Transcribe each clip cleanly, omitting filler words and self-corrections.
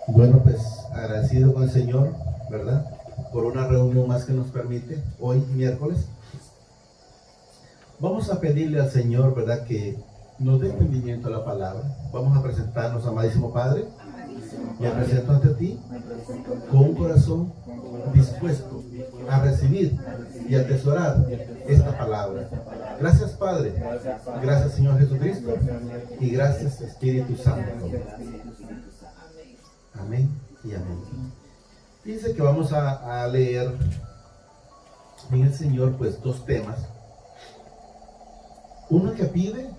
Bueno, pues agradecido con el Señor, ¿verdad? Por una reunión más que nos permite hoy, miércoles. Vamos a pedirle al Señor, ¿verdad?, que nos dé entendimiento a la palabra. Vamos a presentarnos, amadísimo Padre. Me presento ante ti con un corazón dispuesto a recibir y atesorar esta palabra. Gracias, Padre. Gracias, Señor Jesucristo. Y gracias, Espíritu Santo. Amén y amén. Dice que vamos a leer en el Señor pues dos temas. Uno que pide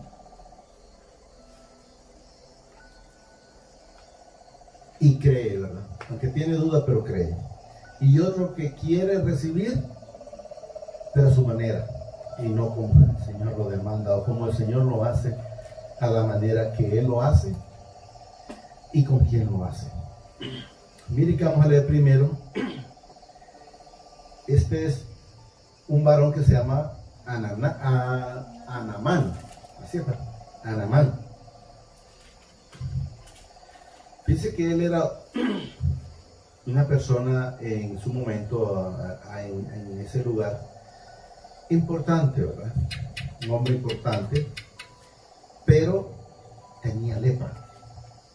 y cree, ¿verdad? Aunque tiene duda, pero cree. Y otro que quiere recibir, pero a su manera, y no como el Señor lo demanda o como el Señor lo hace, a la manera que Él lo hace y con quién lo hace. Mire que vamos a leer primero. Este es un varón que se llama Anamán. Así es, Anamán. Dice que él era una persona en su momento, en ese lugar, importante, ¿verdad? Un hombre importante, pero tenía lepra.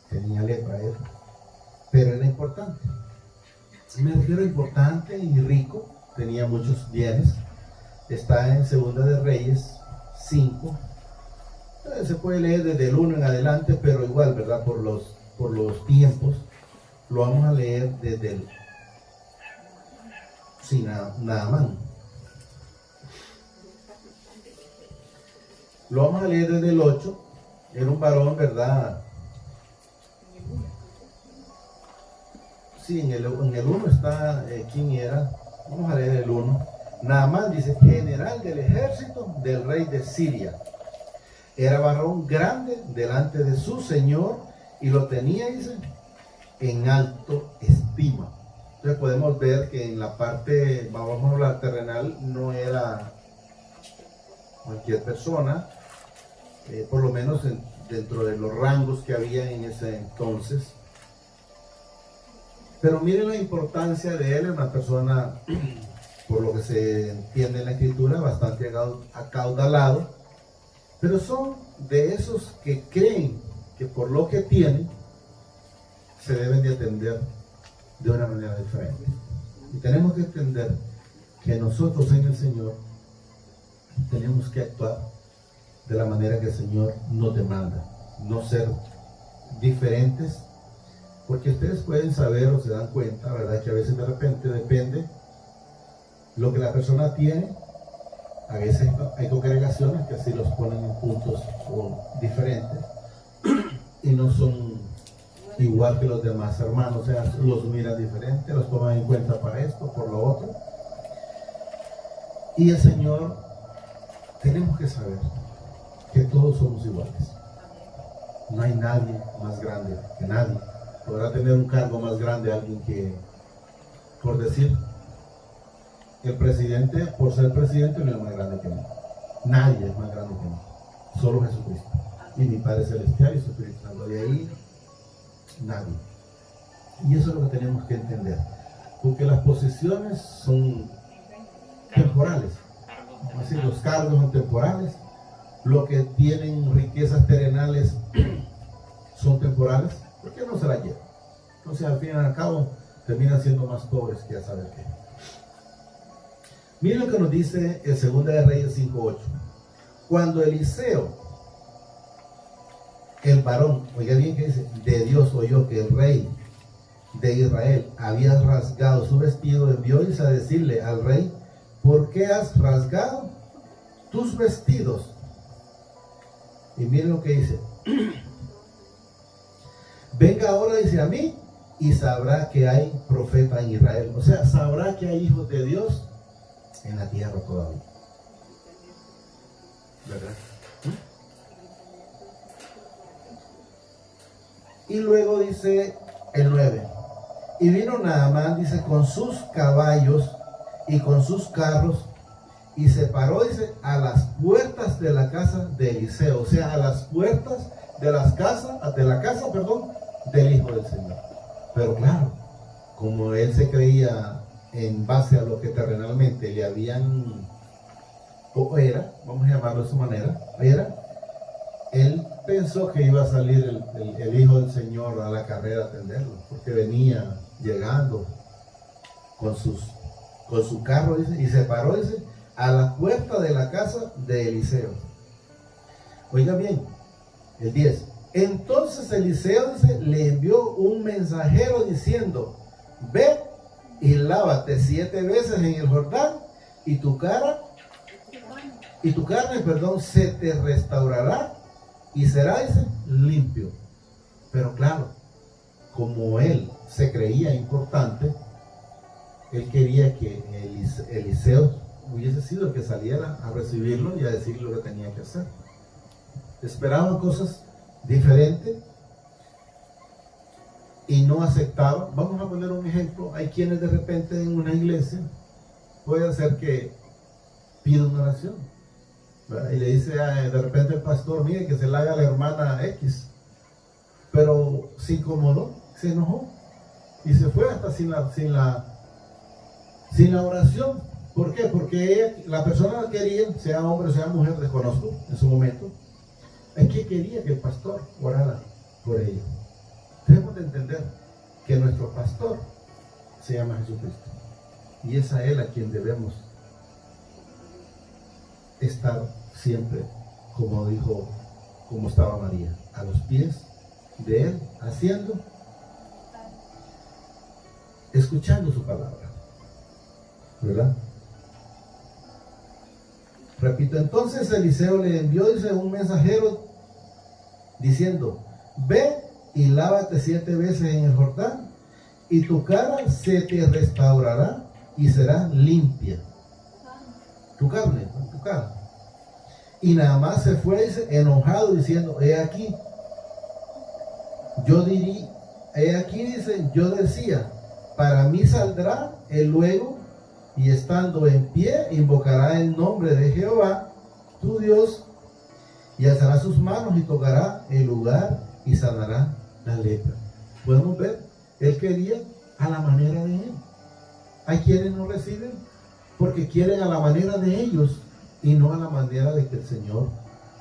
Tenía lepra él, pero era importante. Me refiero a importante y rico, tenía muchos bienes. Está en Segunda de Reyes 5. Se puede leer desde el 1 en adelante, pero igual, ¿verdad? Por los tiempos, lo vamos a leer desde el Naamán. Lo vamos a leer desde el 8. Era un varón, ¿verdad? Sí, en el 1 está quién era. Vamos a leer el 1. Naamán dice: general del ejército del rey de Siria. Era varón grande delante de su señor y lo tenía, dice, en alto estima. Entonces podemos ver que en la parte, vamos a hablar terrenal, no era cualquier persona, por lo menos dentro de los rangos que había en ese entonces. Pero miren la importancia de él, una persona, por lo que se entiende en la escritura, bastante acaudalado, pero son de esos que creen que por lo que tienen se deben de atender de una manera diferente. Y tenemos que entender que nosotros en el Señor tenemos que actuar de la manera que el Señor nos demanda, no ser diferentes, porque ustedes pueden saber o se dan cuenta, ¿verdad?, que a veces de repente depende lo que la persona tiene. A veces hay congregaciones que así los ponen en puntos diferentes y no son igual que los demás hermanos, o sea, los miran diferente, los toman en cuenta para esto, por lo otro. Y el Señor, tenemos que saber que todos somos iguales. No hay nadie más grande que nadie. Podrá tener un cargo más grande alguien que, por decir, el presidente, por ser presidente, no es más grande que mí. Nadie es más grande que mí. Solo Jesucristo. Y mi Padre Celestial y su Espíritu Santo. De ahí, nadie. Y eso es lo que tenemos que entender. Porque las posiciones son temporales. Es decir, los cargos son temporales. Lo que tienen riquezas terrenales son temporales. ¿Por qué no se las llevan? Entonces, al fin y al cabo, terminan siendo más pobres que a saber qué. Miren lo que nos dice en Segunda de Reyes 5:8. Cuando Eliseo, el varón, oiga bien que dice, de Dios oyó que el rey de Israel había rasgado su vestido, envió a decirle al rey: ¿por qué has rasgado tus vestidos? Y miren lo que dice: venga ahora, dice, a mí, y sabrá que hay profeta en Israel. O sea, sabrá que hay hijos de Dios en la tierra todavía. ¿Verdad? Y luego dice el 9. Y vino Naamán, dice, con sus caballos y con sus carros, y se paró, dice, a las puertas de la casa de Eliseo. O sea, a las puertas de la casa del Hijo del Señor. Pero claro, como él se creía en base a lo que terrenalmente le habían, o era, vamos a llamarlo de su manera, él pensó que iba a salir el Hijo del Señor a la carrera a atenderlo, porque venía llegando con su carro, dice, y se paró, dice, a la puerta de la casa de Eliseo. Oiga bien, el 10. Entonces Eliseo, dice, le envió un mensajero diciendo: ve y lávate 7 veces en el Jordán, y tu carne, se te restaurará y será, dice, limpio. Pero claro, como él se creía importante, él quería que Eliseo hubiese sido el que saliera a recibirlo y a decirle lo que tenía que hacer. Esperaban cosas diferentes y no aceptaban. Vamos a poner un ejemplo. Hay quienes de repente en una iglesia puede hacer que pida una oración, ¿verdad? Y le dice de repente el pastor: mire, que se la haga a la hermana X, pero se incomodó, se enojó y se fue hasta sin la oración. ¿Por qué? Porque la persona quería, sea hombre o sea mujer, desconozco en su momento, es que quería que el pastor orara por ella. Debemos de entender que nuestro pastor se llama Jesucristo, y es a él a quien debemos estar siempre, como estaba María, a los pies de él, escuchando su palabra, ¿verdad? Repito, entonces Eliseo le envió, dice, un mensajero diciendo: ve y lávate 7 veces en el Jordán, y tu cara se te restaurará y será limpia. Tu carne. Y nada más se fue, dice, enojado, diciendo: he aquí, dice, yo decía, para mí saldrá él luego, y estando en pie invocará el nombre de Jehová tu Dios, y alzará sus manos y tocará el lugar y sanará la lepra. Podemos ver, él quería a la manera de él. Hay quienes no reciben porque quieren a la manera de ellos y no a la manera de que el Señor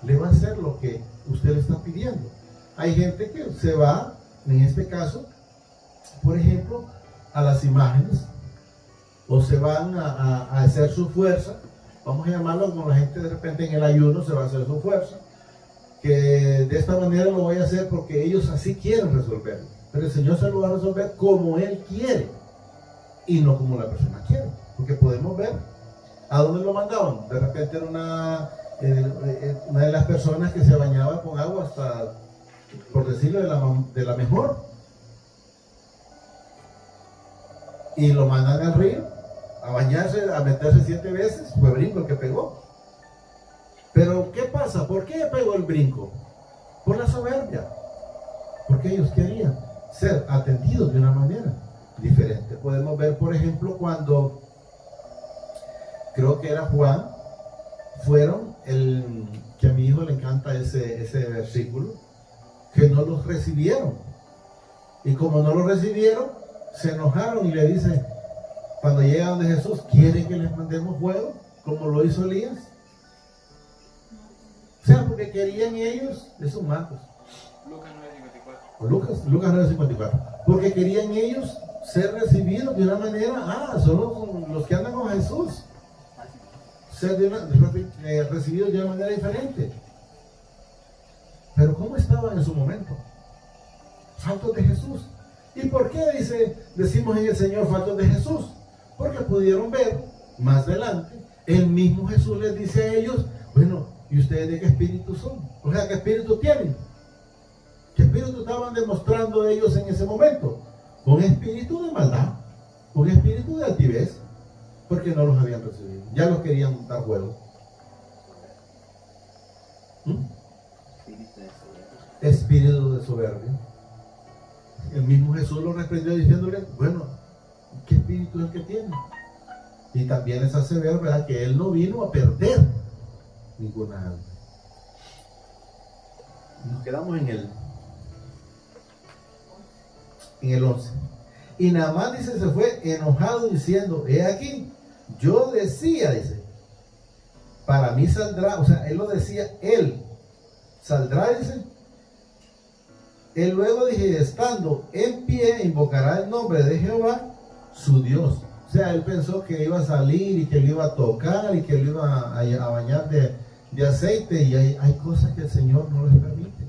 le va a hacer lo que usted le está pidiendo. Hay gente que se va, en este caso, por ejemplo, a las imágenes, o se van a hacer su fuerza. Vamos a llamarlo como la gente de repente en el ayuno se va a hacer su fuerza, que de esta manera lo voy a hacer porque ellos así quieren resolverlo, pero el Señor se lo va a resolver como Él quiere y no como la persona quiere, porque podemos ver a dónde lo mandaban. De repente era una de las personas que se bañaba con agua hasta, por decirlo, de la mejor, y lo mandan al río a bañarse, a meterse 7 veces. Fue brinco el que pegó. Pero ¿qué pasa? ¿Por qué pegó el brinco? Por la soberbia, porque ellos querían ser atendidos de una manera diferente. Podemos ver, por ejemplo, cuando creo que era Juan, fueron que a mi hijo le encanta ese versículo, que no los recibieron, y como no lo recibieron, se enojaron y le dicen, cuando llegan de Jesús: ¿quieren que les mandemos fuego como lo hizo Elías? O sea, porque querían ellos, eso Marcos, Lucas 9:54, porque querían ellos ser recibidos de una manera, son los que andan con Jesús, ser recibidos de una manera diferente. Pero ¿cómo estaban en su momento? Faltos de Jesús. ¿Y por qué decimos en el Señor faltos de Jesús? Porque pudieron ver más adelante, el mismo Jesús les dice a ellos: bueno, ¿y ustedes de qué espíritu son? O sea, ¿qué espíritu tienen? ¿Qué espíritu estaban demostrando ellos en ese momento? Un espíritu de maldad, un espíritu de altivez, porque no los habían recibido, ya los querían dar juego. Espíritu de soberbia. El mismo Jesús lo reprendió diciéndole: bueno, ¿qué espíritu es el que tiene? Y también les hace ver, ¿verdad?, que Él no vino a perder ninguna alma. Nos quedamos en en el 11. Y Naamán, dice, se fue enojado diciendo, he aquí, yo decía, dice, para mí saldrá, o sea, él lo decía, él saldrá, dice, él luego dije, estando en pie, invocará el nombre de Jehová, su Dios. O sea, él pensó que iba a salir y que lo iba a tocar y que lo iba a bañar de aceite, y hay cosas que el Señor no les permite.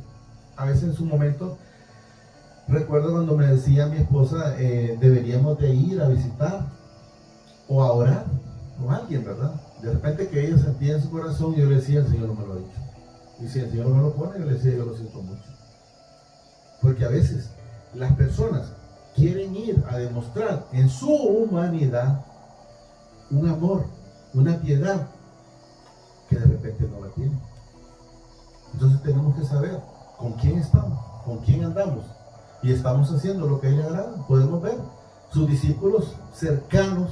A veces en su momento, recuerdo cuando me decía mi esposa, deberíamos de ir a visitar o a orar con alguien, ¿verdad? De repente que ella sentía en su corazón, yo le decía, el Señor no me lo ha dicho. Y si el Señor no me lo pone, yo le decía, yo lo siento mucho. Porque a veces las personas quieren ir a demostrar en su humanidad un amor, una piedad que de repente no la tienen. Entonces tenemos que saber con quién estamos, con quién andamos, y estamos haciendo lo que a él le agrada. Podemos ver, sus discípulos cercanos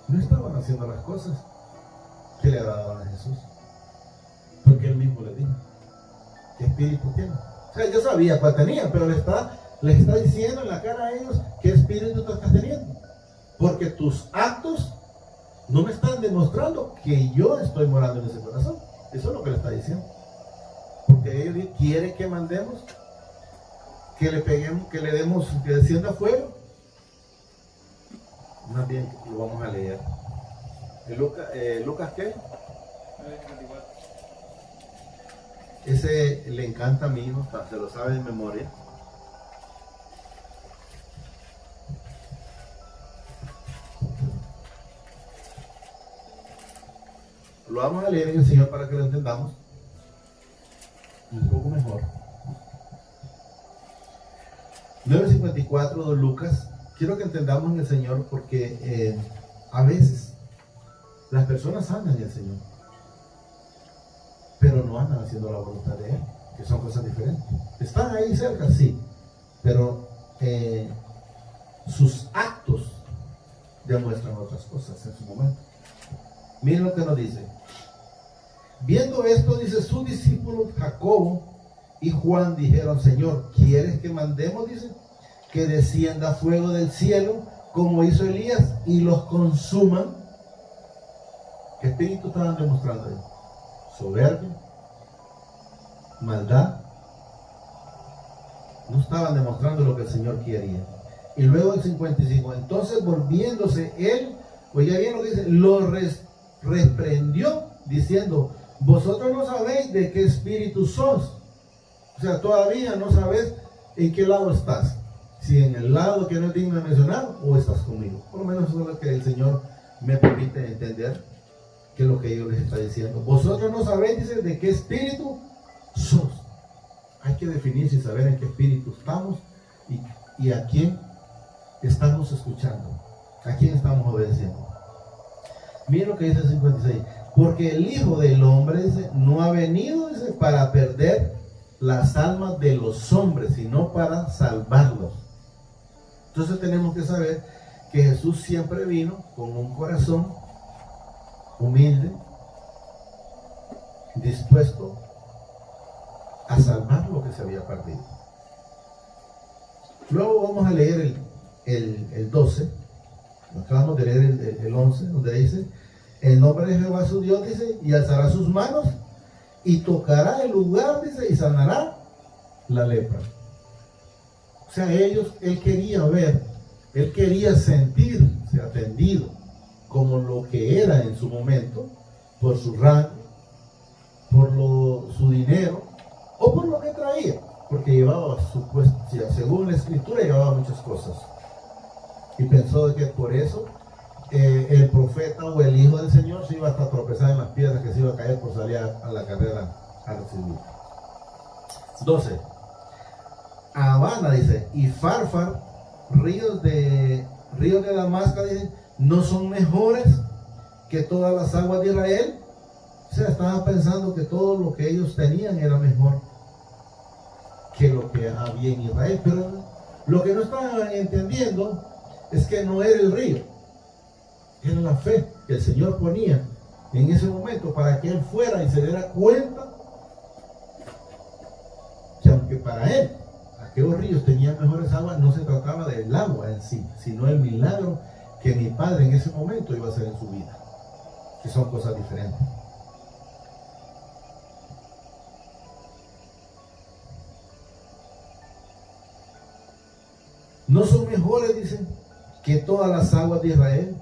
no estaban haciendo las cosas que le agradaban a Jesús, porque él mismo le dijo, ¿qué espíritu tiene? O sea, yo sabía cuál tenía, pero les está diciendo en la cara a ellos qué espíritu tú estás teniendo, porque tus actos no me están demostrando que yo estoy morando en ese corazón. Eso es lo que le está diciendo, porque él quiere que mandemos, que le peguemos, que le demos, que descienda fuego. Más bien lo vamos a leer. ¿Lucas qué? Ese le encanta a mi hijo, se lo sabe de memoria. Lo vamos a leer en el Señor para que lo entendamos un poco mejor. 9:54 de Lucas. Quiero que entendamos en el Señor, porque a veces las personas andan en el Señor, pero no andan haciendo la voluntad de Él, que son cosas diferentes. Están ahí cerca, sí, pero sus actos demuestran otras cosas en su momento. Miren lo que nos dice. Viendo esto, dice, sus discípulos Jacobo y Juan dijeron, Señor, ¿quieres que mandemos, dice, que descienda fuego del cielo como hizo Elías y los consuma? ¿Qué espíritu estaban demostrando ahí? Soberbia, maldad. No estaban demostrando lo que el Señor quería. Y luego el 55, entonces volviéndose él, oye bien lo que dice, lo reprendió diciendo, vosotros no sabéis de qué espíritu sos. O sea, todavía no sabes en qué lado estás. Si en el lado que no es digno de mencionar, o estás conmigo. Por lo menos eso es lo que el Señor me permite entender, que es lo que yo les está diciendo. Vosotros no sabéis, dice, de qué espíritu sos. Hay que definirse y saber en qué espíritu estamos y a quién estamos escuchando, a quién estamos obedeciendo. Miren lo que dice el 56. Porque el Hijo del Hombre, dice, no ha venido, dice, para perder las almas de los hombres, sino para salvarlos. Entonces tenemos que saber que Jesús siempre vino con un corazón humilde, dispuesto a salvar lo que se había perdido. Luego vamos a leer el 12. Acabamos de leer el 11, donde dice, en nombre de Jehová su Dios, dice, y alzará sus manos y tocará el lugar, dice, y sanará la lepra. O sea, él quería ver, él quería sentirse atendido como lo que era en su momento, por su rango, por su dinero, o por lo que traía, porque llevaba según la escritura, llevaba muchas cosas. Y pensó de que por eso el profeta o el hijo del Señor se iba hasta tropezar en las piedras, que se iba a caer por salir a la carrera a recibir. 12. Habana, dice, y Farfar, ríos de Damasco, dice, no son mejores que todas las aguas de Israel. O sea, estaban pensando que todo lo que ellos tenían era mejor que lo que había en Israel, pero lo que no estaban entendiendo es que no era el río, era la fe que el Señor ponía en ese momento para que él fuera y se diera cuenta que aunque para él aquellos ríos tenían mejores aguas, no se trataba del agua en sí, sino el milagro que mi padre en ese momento iba a hacer en su vida, que son cosas diferentes. ¿No son mejores, dicen, que todas las aguas de Israel?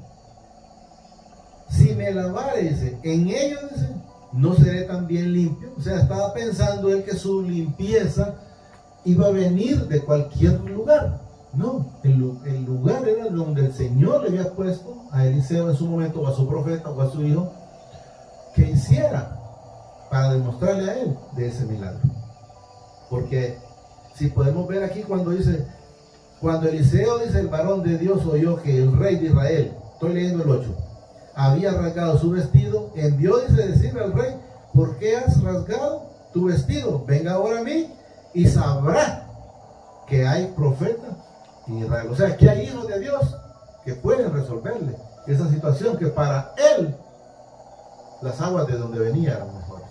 Si me lavare, dice, en ellos, dice, no seré también limpio. O sea, estaba pensando él que su limpieza iba a venir de cualquier lugar. No, el lugar era donde el Señor le había puesto a Eliseo en su momento, o a su profeta, o a su hijo, que hiciera para demostrarle a él de ese milagro. Porque si podemos ver aquí cuando dice, cuando Eliseo, dice, el varón de Dios oyó que el rey de Israel, estoy leyendo el 8, había rasgado su vestido, envió, dice, decirle al rey, ¿por qué has rasgado tu vestido? Venga ahora a mí y sabrá que hay profeta en Israel. O sea, que hay hijos de Dios que pueden resolverle esa situación, que para él las aguas de donde venía eran mejores,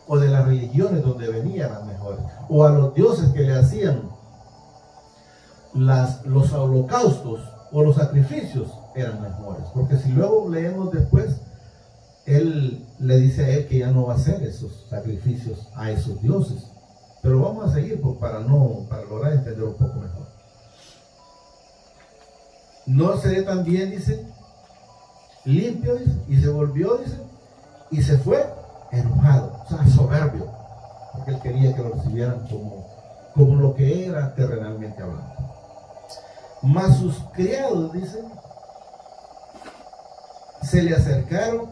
o de las religiones donde venía eran mejores, o a los dioses que le hacían los holocaustos o los sacrificios eran mejores. Porque si luego leemos después, él le dice a él que ya no va a hacer esos sacrificios a esos dioses. Pero vamos a seguir para lograr entender un poco mejor. No seré también, dice, limpio, dice, y se volvió, dice, y se fue enojado, o sea, soberbio, porque él quería que lo recibieran como lo que era terrenalmente hablando. Mas sus criados, dice, se le acercaron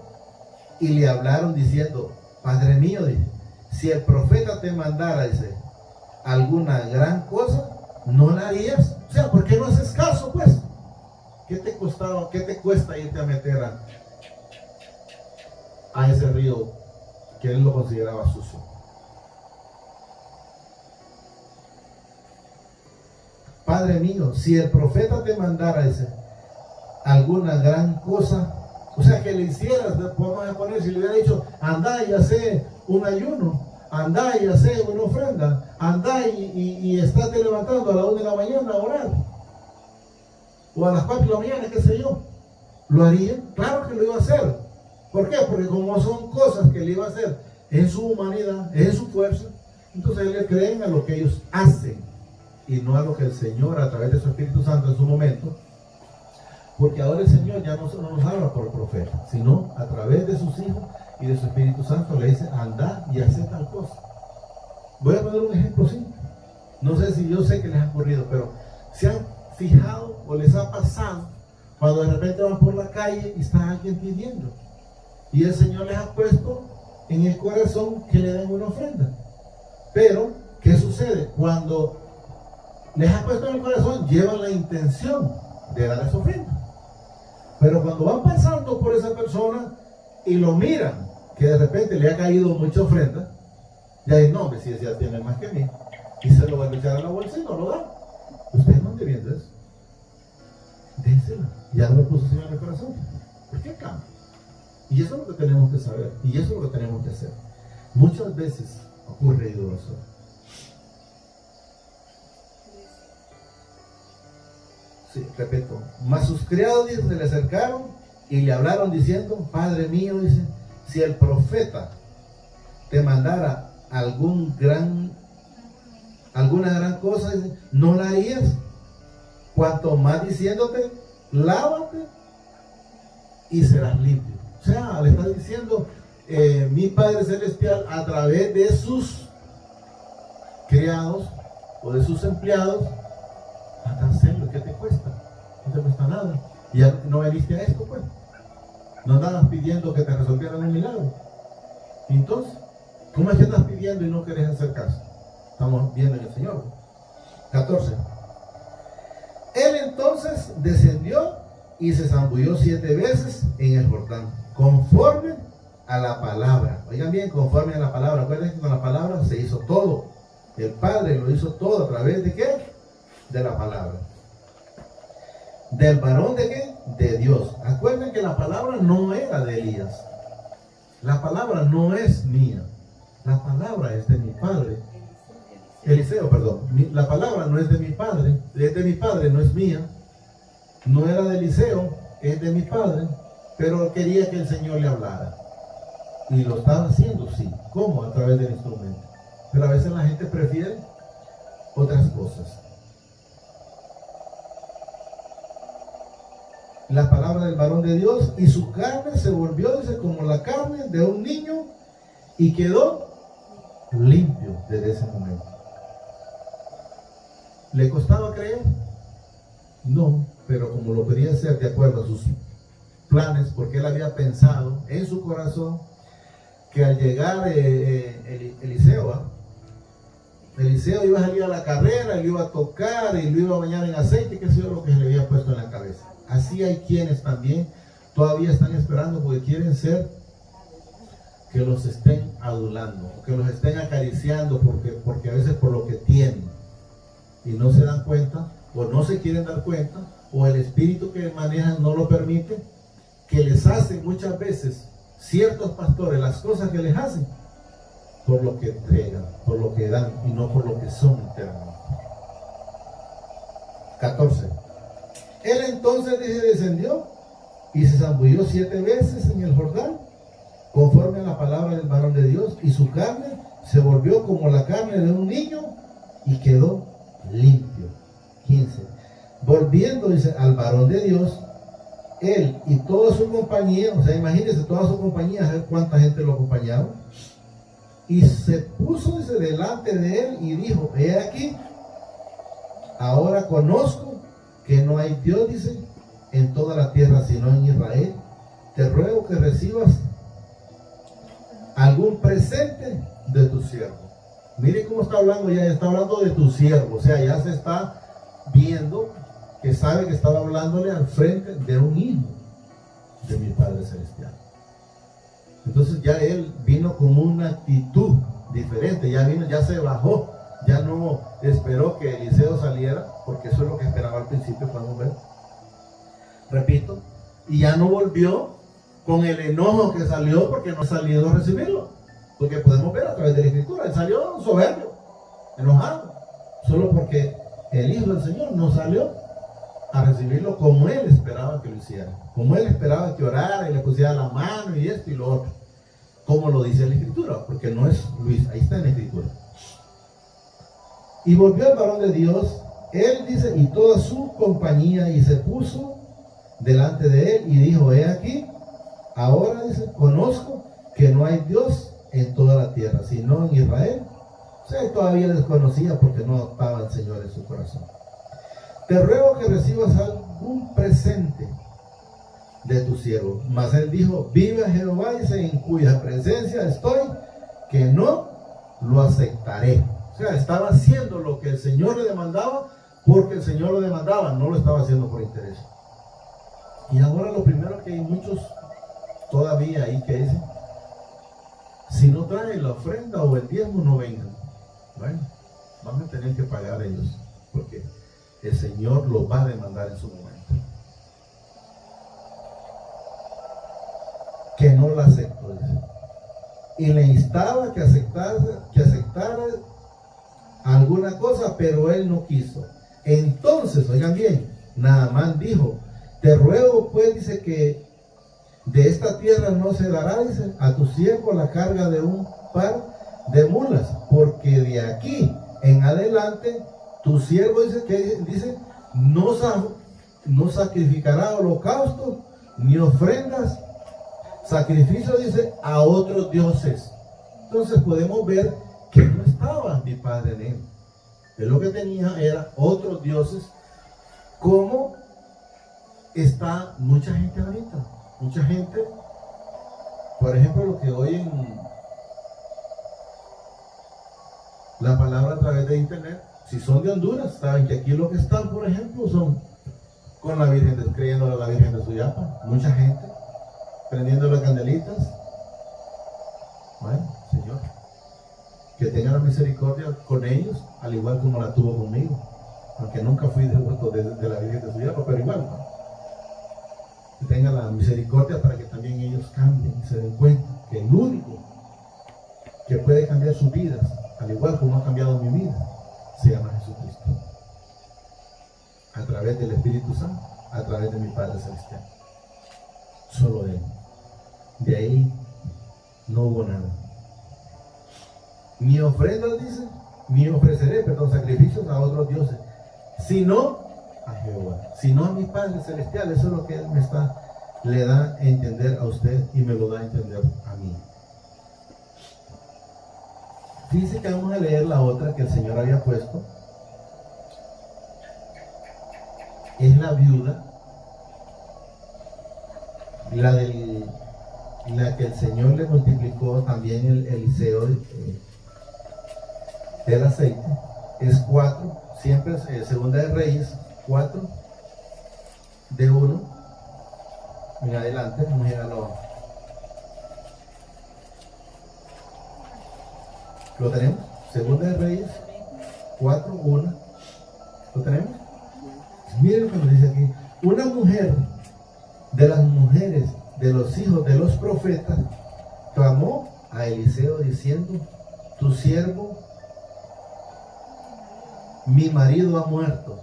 y le hablaron diciendo, Padre mío, dice, si el profeta te mandara, dice, alguna gran cosa, ¿no la harías? O sea, ¿por qué no haces caso, pues? ¿Qué te cuesta irte a meter a ese río que él lo consideraba sucio? Padre mío, si el profeta te mandara, dice, alguna gran cosa, o sea, que le hicieras, podemos poner, si le hubiera dicho, andá y hace un ayuno, andá y hace una ofrenda, andá y estate levantando a la 1 de la mañana a orar, o a las 4 de la mañana, qué sé yo, ¿lo haría? Claro que lo iba a hacer. ¿Por qué? Porque como son cosas que le iba a hacer en su humanidad, en su fuerza, entonces le creen a lo que ellos hacen y no a lo que el Señor, a través de su Espíritu Santo en su momento, porque ahora el Señor ya no nos habla por el profeta, sino a través de sus hijos y de su Espíritu Santo le dice, anda y hace tal cosa. Voy a poner un ejemplo simple. No sé si yo sé que les ha ocurrido, pero se han fijado o les ha pasado cuando de repente van por la calle y está alguien pidiendo y el Señor les ha puesto en el corazón que le den una ofrenda. Pero, ¿qué sucede? Cuando les ha puesto en el corazón, llevan la intención de dar esa ofrenda. Pero cuando van pasando por esa persona y lo miran, que de repente le ha caído mucha ofrenda, ya dicen, no, hombre, si ese ya tiene más que mí, y se lo van a echar a la bolsa y no lo dan. Ustedes no están viendo eso. Désela. Ya no lo puso el Señor en el corazón. ¿Por qué cambia? Y eso es lo que tenemos que saber, y eso es lo que tenemos que hacer. Muchas veces ocurre idolatría. Sí, repito, mas sus criados, dice, se le acercaron y le hablaron diciendo, Padre mío, dice, si el profeta te mandara alguna gran cosa, dice, ¿no la harías? Cuanto más diciéndote, lávate y serás limpio. O sea, le está diciendo mi Padre Celestial a través de sus criados o de sus empleados, anda a hacerlo. ¿Qué te cuesta? No te cuesta nada. Y ya no veniste a esto, pues. No andabas pidiendo que te resolvieran el milagro. Entonces, ¿cómo es que estás pidiendo y no querés hacer caso? Estamos viendo en el Señor. 14. Él entonces descendió y se zambulló 7 veces en el Jordán, conforme a la palabra. Oigan bien, conforme a la palabra. Acuérdense que con la palabra se hizo todo. El Padre lo hizo todo a través de ¿qué? De la palabra. ¿Del varón de qué? De Dios. Acuérdense que la palabra no era de Elías. La palabra no es mía. La palabra es de mi Padre. Eliseo, perdón. La palabra no es de mi padre, es de mi padre, no es mía. No era de Eliseo, es de mi padre, pero quería que el Señor le hablara. Y lo estaba haciendo, sí. ¿Cómo? A través del instrumento. Pero a veces la gente prefiere otras cosas. La palabra del varón de Dios, y su carne se volvió, dice, como la carne de un niño, y quedó limpio desde ese momento. ¿Le costaba creer? No, pero como lo quería hacer de acuerdo a sus planes, porque él había pensado en su corazón que al llegar Eliseo iba a salir a la carrera, lo iba a tocar y lo iba a bañar en aceite, que es lo que se le había puesto en la cabeza. Así hay quienes también todavía están esperando porque quieren ser que los estén adulando, que los estén acariciando, porque a veces por lo que tienen y no se dan cuenta, o no se quieren dar cuenta, o el espíritu que manejan no lo permite, que les hacen muchas veces ciertos pastores las cosas que les hacen por lo que entregan, por lo que dan y no por lo que son internamente. 14. Él entonces descendió y se zambulló 7 veces en el Jordán, conforme a la palabra del varón de Dios, y su carne se volvió como la carne de un niño y quedó limpio. 15. Volviendo, dice, al varón de Dios, él y toda su compañía, o sea, imagínense toda su compañía, a ver cuánta gente lo acompañaba, y se puso, dice, delante de él y dijo: he aquí, ahora conozco que no hay Dios, dice, en toda la tierra sino en Israel. Te ruego que recibas algún presente de tu siervo. Miren cómo está hablando, ya está hablando de tu siervo, o sea, ya se está viendo que sabe que estaba hablándole al frente de un hijo de mi Padre Celestial. Entonces ya él vino con una actitud diferente, ya se bajó, ya no esperó que Eliseo saliera, porque eso es lo que esperaba al principio, podemos ver. Repito, y ya no volvió con el enojo que salió porque no ha salido a recibirlo, porque podemos ver a través de la Escritura, él salió soberbio, enojado, solo porque el Hijo del Señor no salió a recibirlo como él esperaba que lo hiciera, como él esperaba que orara y le pusiera la mano y esto y lo otro, como lo dice la Escritura, porque no es Luis, ahí está en la Escritura. Y volvió el varón de Dios, él dice, y toda su compañía, y se puso delante de él y dijo: he aquí, ahora, dice, conozco que no hay Dios en toda la tierra, sino en Israel. O sea, todavía desconocía porque no estaba el Señor en su corazón. Te ruego que recibas algún presente de tu siervo. Mas él dijo: viva Jehová, dice, en cuya presencia estoy, que no lo aceptaré. O sea, estaba haciendo lo que el Señor le demandaba porque el Señor lo demandaba, no lo estaba haciendo por interés. Y ahora lo primero que hay muchos todavía ahí que dicen: si no traen la ofrenda o el diezmo, no vengan. Bueno, van a tener que pagar ellos, porque el Señor los va a demandar en su momento. Que no la aceptó, dice. Y le instaba que aceptara alguna cosa, pero él no quiso. Entonces, oigan bien, Naamán dijo: te ruego pues, dice, que de esta tierra no se dará, dice, a tu siervo la carga de un par de mulas, porque de aquí en adelante tu siervo, dice no sacrificará holocausto ni ofrendas, sacrificio, dice, a otros dioses. Entonces podemos ver que no estaba mi padre en él. Él lo que tenía era otros dioses, como está mucha gente ahorita. Mucha gente, por ejemplo, lo que oyen la palabra a través de internet, si son de Honduras, saben que aquí lo que están, por ejemplo, son con la Virgen, creyendo a la Virgen de Suyapa. Mucha gente prendiendo las candelitas. Bueno, Señor, que tenga la misericordia con ellos, al igual como la tuvo conmigo, aunque nunca fui devoto de la Virgen de Suyapa, pero igual, ¿no? Que tenga la misericordia para que también ellos cambien y se den cuenta que el único que puede cambiar sus vidas, al igual como ha cambiado mi vida, se llama Jesucristo. A través del Espíritu Santo, a través de mi Padre Celestial. Solo Él. De ahí no hubo nada. Ni ofrendas, dice, ni ofreceré, sacrificios a otros dioses, sino a Jehová, sino a mi Padre Celestial. Eso es lo que Él le da a entender a usted y me lo da a entender a mí. Dice que vamos a leer la otra que el Señor había puesto. Es la viuda, la que el Señor le multiplicó también el Eliseo del aceite. Es 4, siempre Segunda de Reyes 4, de 1 en adelante. Vamos a ir a ¿lo tenemos? Segunda de Reyes 4, 1. ¿Lo tenemos? Miren lo que nos dice aquí. Una mujer de las mujeres de los hijos de los profetas clamó a Eliseo diciendo: tu siervo, mi marido ha muerto.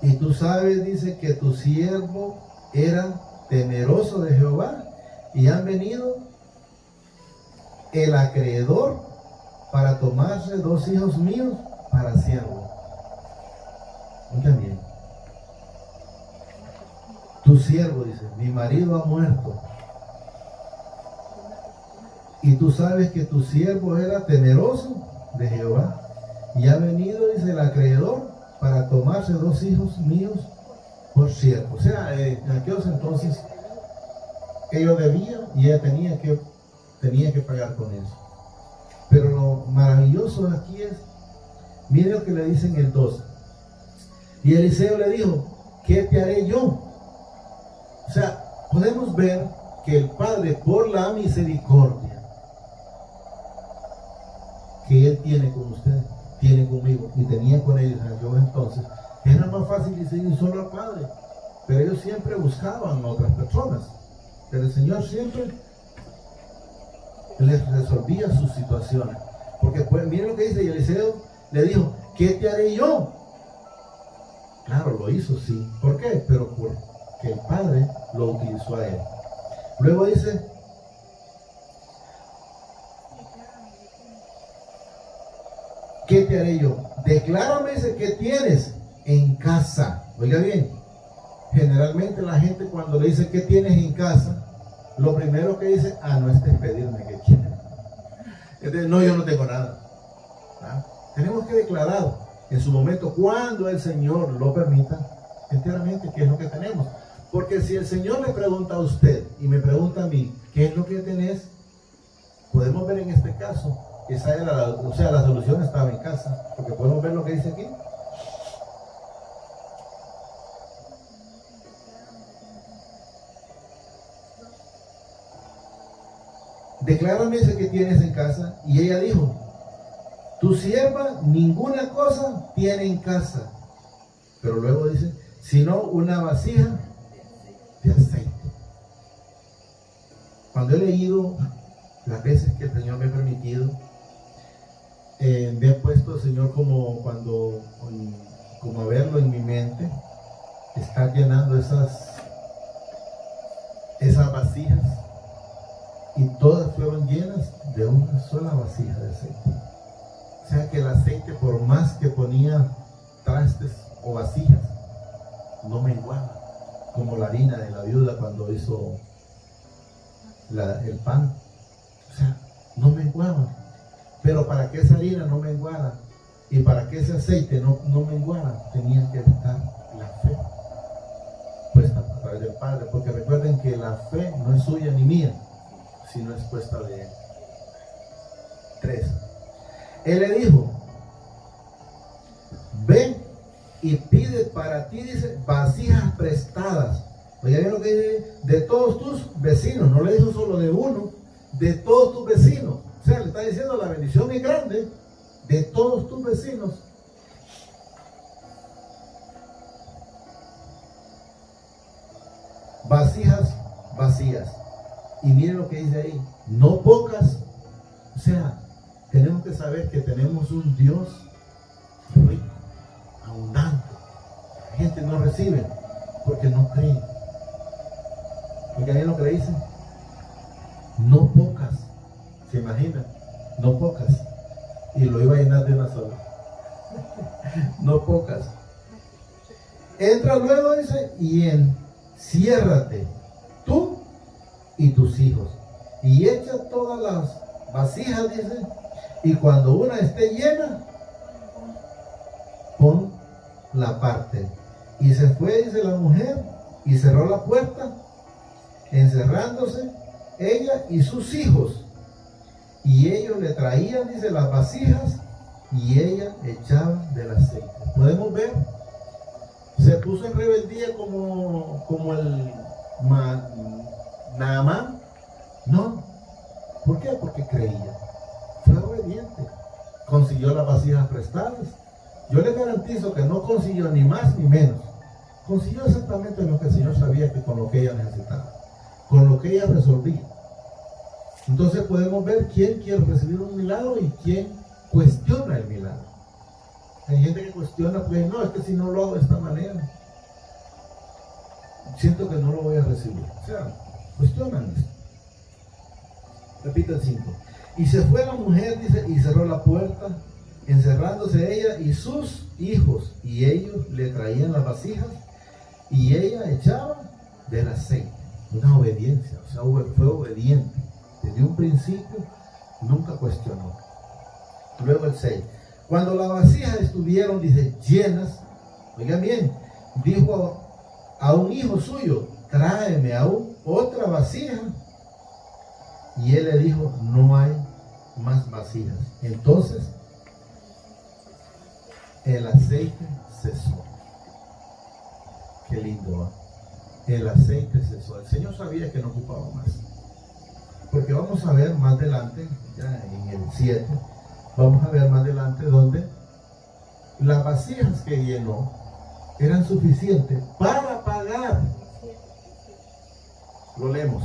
Y tú sabes, dice, que tu siervo era temeroso de Jehová, y han venido el acreedor para tomarse 2 hijos míos para siervo. También tu siervo, dice, mi marido ha muerto, y tú sabes que tu siervo era temeroso de Jehová, y ha venido, dice, el acreedor para tomarse 2 hijos míos por siervo. O sea, en aquellos entonces ellos debían y ella tenía que pagar con eso. Pero lo maravilloso aquí es, mire lo que le dice en el 12. Y Eliseo le dijo: ¿qué te haré yo? O sea, podemos ver que el Padre, por la misericordia que Él tiene con usted, tiene conmigo y tenía con ellos en aquel entonces, era más fácil decir solo al Padre. Pero ellos siempre buscaban a otras personas. Pero el Señor siempre les resolvía sus situaciones. Porque pues, miren lo que dice, y Eliseo le dijo: ¿qué te haré yo? Claro, lo hizo, sí. ¿Por qué? Pero porque el Padre lo utilizó a él. Luego dice: ¿qué te haré yo? Declárame, dice, ¿qué tienes en casa? Oiga bien, generalmente la gente cuando le dice ¿qué tienes en casa?, lo primero que dice: no es pedirme qué tienes. Entonces, no, yo no tengo nada. Tenemos que declarar en su momento, cuando el Señor lo permita, enteramente qué es lo que tenemos. Porque si el Señor le pregunta a usted y me pregunta a mí qué es lo que tenés, podemos ver en este caso, esa era la solución estaba en casa. Porque podemos ver lo que dice aquí. Declárame ese que tienes en casa. Y ella dijo: tu sierva ninguna cosa tiene en casa. Pero luego dice: sino una vasija de aceite. Cuando he leído las veces que el Señor me ha permitido, me ha puesto el Señor como a verlo en mi mente, está llenando esas vasijas, y todas fueron llenas de una sola vasija de aceite. O sea que el aceite, por más que ponía trastes o vasijas, no menguaba, como la harina de la viuda cuando hizo el pan. O sea, no menguaba. Pero para que esa harina no menguara y para que ese aceite no menguara, tenía que estar la fe puesta a través del Padre. Porque recuerden que la fe no es suya ni mía, sino es puesta de Él. 3. Él le dijo: ve y pide para ti, dice, vasijas prestadas. Oiga bien lo que dice: de todos tus vecinos. No le dijo solo de uno, de todos tus vecinos. O sea, le está diciendo: la bendición es grande, de todos tus vecinos. Vasijas vacías. Y miren lo que dice ahí: no pocas. O sea, tenemos que saber que tenemos un Dios abundante. La gente no recibe porque no cree. Porque a mí lo que le dicen, no pocas, se imagina, no pocas, y lo iba a llenar de una sola. No pocas. Entra luego, dice, y enciérrate tú y tus hijos, y echa todas las vasijas, dice, y cuando una esté llena, pon la parte. Y se fue, dice la mujer, y cerró la puerta, encerrándose ella y sus hijos. Y ellos le traían, dice, las vasijas, y ella echaba del aceite. Podemos ver, se puso en rebeldía como el Naamán. No. ¿Por qué? Porque creía. Fue obediente. Consiguió las vasijas prestadas. Yo le garantizo que no consiguió ni más ni menos. Consiguió exactamente lo que el Señor sabía que con lo que ella necesitaba, con lo que ella resolvía. Entonces podemos ver quién quiere recibir un milagro y quién cuestiona el milagro. Hay gente que cuestiona, pues no, es que si no lo hago de esta manera, siento que no lo voy a recibir. O sea, cuestionan esto. Repito el 5. Y se fue la mujer, dice, y cerró la puerta, encerrándose ella y sus hijos, y ellos le traían las vasijas, y ella echaba del aceite. Una obediencia, o sea, fue obediente. Desde un principio nunca cuestionó. Luego el 6. Cuando las vasijas estuvieron, dice, llenas, oigan bien, dijo a un hijo suyo, tráeme aún otra vasija. Y él le dijo, no hay más vasijas. Entonces el aceite cesó. Qué lindo, ¿eh? El aceite cesó. El Señor sabía que no ocupaba más. Porque vamos a ver más adelante, ya en el 7, vamos a ver más adelante donde las vasijas que llenó eran suficientes para pagar. Lo leemos.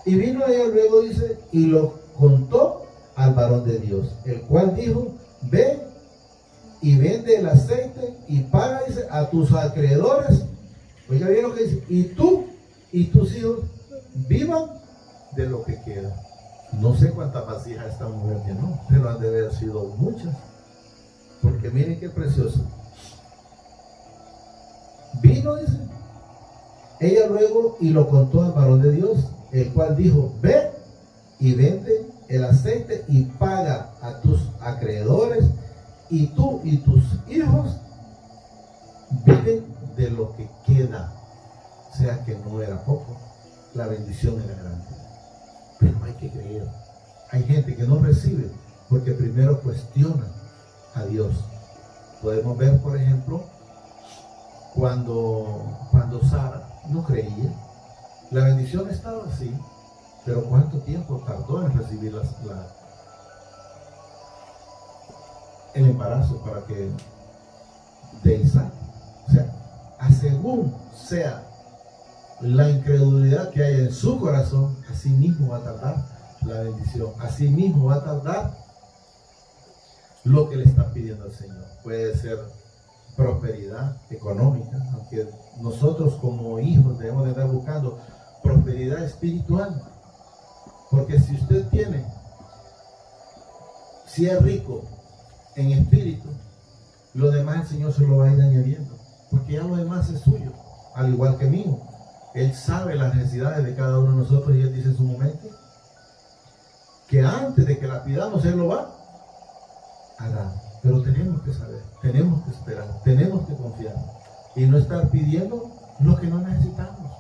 Y vino ella luego, dice, y lo contó al varón de Dios, el cual dijo, ve y vende el aceite y paga, dice, a tus acreedores. Oiga bien lo que dice, y tú y tus hijos vivan de lo que queda. No sé cuántas vasijas esta mujer llenó, pero han de haber sido muchas. Porque miren qué precioso. Vino, dice, ella luego y lo contó al varón de Dios, el cual dijo, ve y vende el aceite y paga a tus acreedores, y tú y tus hijos viven de lo que queda. O sea que no era poco, la bendición era grande. Pero hay que creer. Hay gente que no recibe porque primero cuestiona a Dios. Podemos ver, por ejemplo, cuando Sara no creía, la bendición estaba así, pero ¿cuánto tiempo tardó en recibir el embarazo para que de Isaac? O sea, según sea la incredulidad que hay en su corazón, así mismo va a tardar la bendición, así mismo va a tardar lo que le está pidiendo al Señor. Puede ser prosperidad económica, aunque nosotros como hijos debemos de estar buscando prosperidad espiritual, porque si usted si es rico en espíritu, lo demás el Señor se lo va a ir añadiendo, porque ya lo demás es suyo, al igual que mío. Él sabe las necesidades de cada uno de nosotros y Él dice en su momento que antes de que la pidamos Él lo va a dar. Pero tenemos que saber, tenemos que esperar, tenemos que confiar y no estar pidiendo lo que no necesitamos.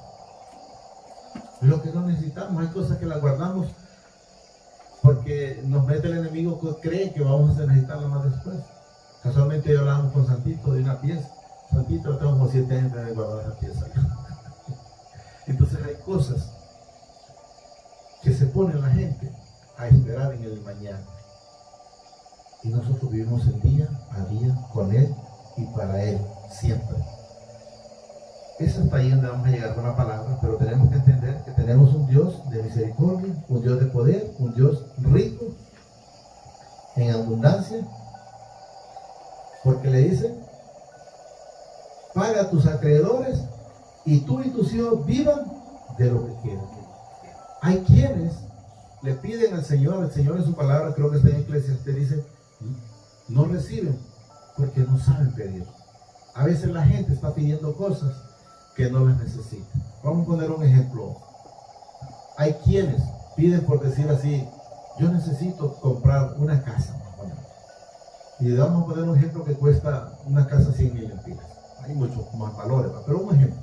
Lo que no necesitamos, hay cosas que las guardamos porque nos mete el enemigo que cree que vamos a necesitarlo más después. Casualmente yo hablábamos con Santito de una pieza. Santito, yo tengo como 7 años de guardar esa pieza. Entonces hay cosas que se pone la gente a esperar en el mañana. Y nosotros vivimos el día a día con Él y para Él, siempre. Es hasta ahí donde vamos a llegar con la palabra, pero tenemos que entender que tenemos un Dios de misericordia, un Dios de poder, un Dios rico en abundancia, porque le dice paga a tus acreedores y tú y tus hijos vivan de lo que quieran. Hay quienes le piden al Señor en su palabra, creo que está en Eclesiastés, dice, no reciben porque no saben pedir. A veces la gente está pidiendo cosas que no las necesita. Vamos a poner un ejemplo. Hay quienes piden, por decir así, yo necesito comprar una casa. Y vamos a poner un ejemplo que cuesta una casa 100,000 lempiras. Hay muchos más valores, pero un ejemplo.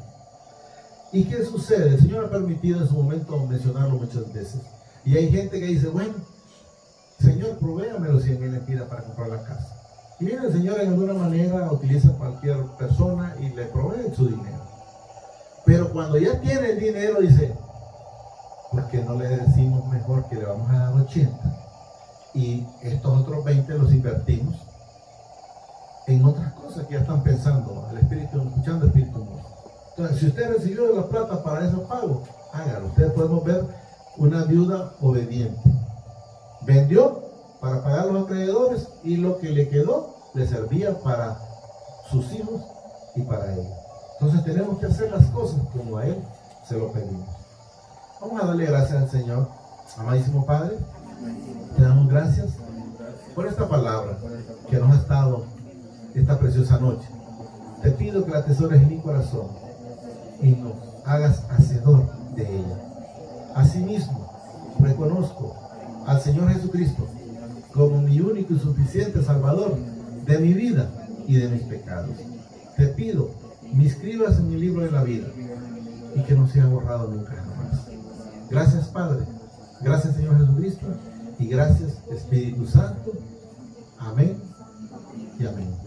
¿Y qué sucede? El Señor ha permitido en su momento mencionarlo muchas veces. Y hay gente que dice, bueno, Señor, provéame los 100,000 lempiras para comprar la casa. Y viene el Señor en alguna manera, utiliza a cualquier persona y le provee su dinero. Pero cuando ya tiene el dinero, dice, ¿por qué no le decimos mejor que le vamos a dar 80? Y estos otros 20 los invertimos en otras cosas que ya están pensando, escuchando el Espíritu muerto. Entonces, si usted recibió la plata para esos pagos, hágalo. Ustedes podemos ver una viuda obediente. Vendió para pagar los acreedores y lo que le quedó le servía para sus hijos y para ella. Entonces tenemos que hacer las cosas como a Él se lo pedimos. Vamos a darle gracias al Señor. Amadísimo Padre, te damos gracias por esta palabra que nos ha estado esta preciosa noche. Te pido que la atesores en mi corazón y nos hagas hacedor de ella. Asimismo, reconozco al Señor Jesucristo como mi único y suficiente Salvador de mi vida y de mis pecados. Te pido, me inscribas en mi libro de la vida y que no sea borrado nunca jamás. Gracias, Padre. Gracias, Señor Jesucristo. Y gracias, Espíritu Santo. Amén y amén.